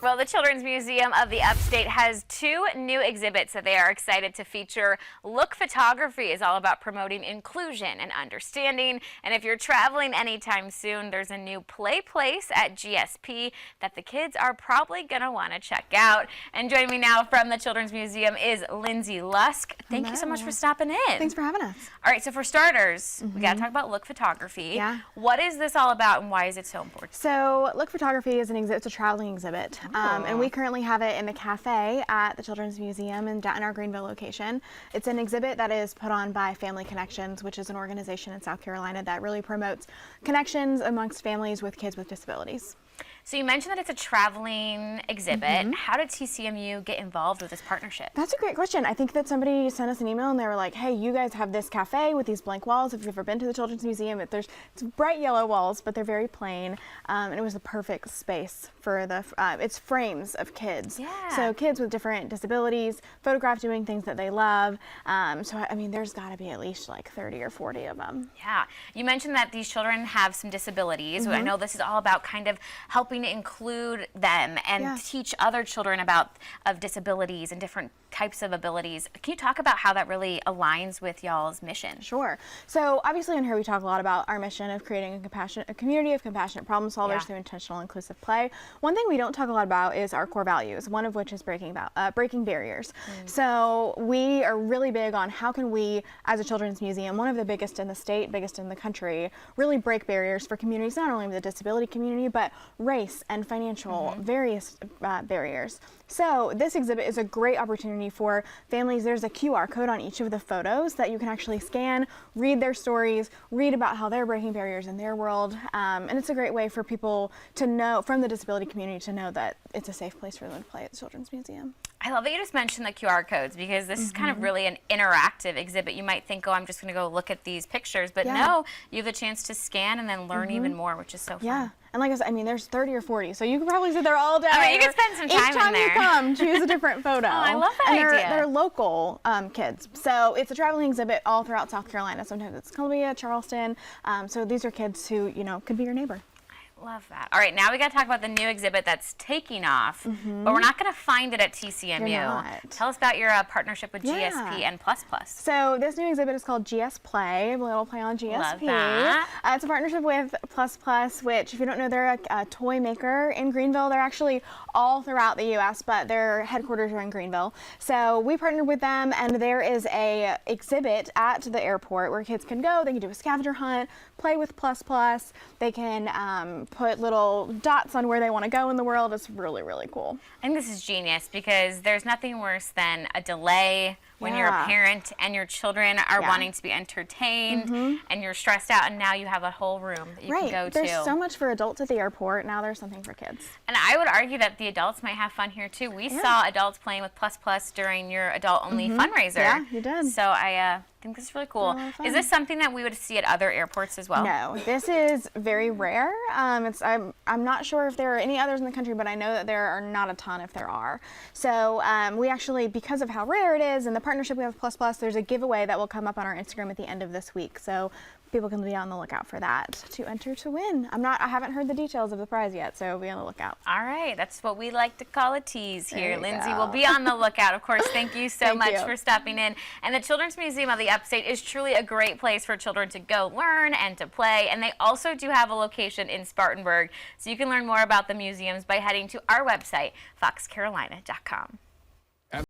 Well, the Children's Museum of the Upstate has two new exhibits that they are excited to feature. Look Photography is all about promoting inclusion and understanding. And if you're traveling anytime soon, there's a new play place at GSP that the kids are probably going to want to check out. And joining me now from the Children's Museum is Lindsay Lusk. Thank you so much for stopping in. Thanks for having us. All right, so for starters, we got to talk about Look Photography. Yeah. What is this all about and why is it so important? So Look Photography is an exhibit, it's a traveling exhibit. And we currently have it in the cafe at the Children's Museum in our Greenville location. It's an exhibit that is put on by Family Connections, which is an organization in South Carolina that really promotes connections amongst families with kids with disabilities. So you mentioned that it's a traveling exhibit. How did TCMU get involved with this partnership? That's a great question. I think that somebody sent us an email and they were like, hey, you guys have this cafe with these blank walls. If you've ever been to the Children's Museum, it's bright yellow walls, but they're very plain. And it was the perfect space for the, it's frames of kids. Yeah. So kids with different disabilities, photographed doing things that they love. So, I mean, there's got to be at least like 30 or 40 of them. Yeah. You mentioned that these children have some disabilities. I know this is all about kind of helping to include them and teach other children about disabilities and different types of abilities. Can you talk about how that really aligns with y'all's mission? Sure. So obviously in here we talk a lot about our mission of creating a community of compassionate problem solvers through intentional inclusive play. One thing we don't talk a lot about is our core values, one of which is breaking barriers. So we are really big on how can we, as a children's museum, one of the biggest in the state, biggest in the country, really break barriers for communities, not only the disability community, but race and financial, various barriers. So this exhibit is a great opportunity for families. There's a QR code on each of the photos that you can actually scan, read their stories, read about how they're breaking barriers in their world. And it's a great way for people to know, from the disability community, to know that it's a safe place for them to play at the Children's Museum. I love that you just mentioned the QR codes because this is kind of really an interactive exhibit. You might think, oh, I'm just going to go look at these pictures, but no, you have the chance to scan and then learn even more, which is so fun. Yeah, and like I said, I mean, there's 30 or 40, so you could probably sit there all day. I mean, you could spend some time Each time in there. you come, choose a different photo. Oh, I love that idea. They're local kids, so it's a traveling exhibit all throughout South Carolina. Sometimes it's Columbia, Charleston, so these are kids who, you know, could be your neighbor. Love that. All right, now we got to talk about the new exhibit that's taking off, but we're not going to find it at TCMU. You're not. Tell us about your partnership with GSP and Plus Plus. So this new exhibit is called GS Play, a little play on GSP. Love that. It's a partnership with Plus Plus, which, if you don't know, they're a toy maker in Greenville. They're actually all throughout the U.S., but their headquarters are in Greenville. So we partnered with them, and there is a exhibit at the airport where kids can go. They can do a scavenger hunt, play with Plus Plus. They can put little dots on where they want to go in the world. It's really, really cool. I think this is genius because there's nothing worse than a delay when you're a parent and your children are wanting to be entertained and you're stressed out, and now you have a whole room that you can go to. There's so much for adults at the airport. Now there's something for kids. And I would argue that the adults might have fun here too. We saw adults playing with Plus Plus during your adult-only fundraiser. Yeah, you did. So I think this is really cool. Is this something that we would see at other airports as well? No, this is very rare. I'm not sure if there are any others in the country, but I know that there are not a ton if there are. So we actually, because of how rare it is and the partnership we have with Plus Plus, there's a giveaway that will come up on our Instagram at the end of this week. So people can be on the lookout for that to enter to win. I haven't heard the details of the prize yet, so be on the lookout. All right, that's what we like to call a tease here. Lindsay will be on the lookout. Of course, thank you so much for stopping in. And the Children's Museum of the Upstate is truly a great place for children to go learn and to play. And they also do have a location in Spartanburg. So you can learn more about the museums by heading to our website, foxcarolina.com.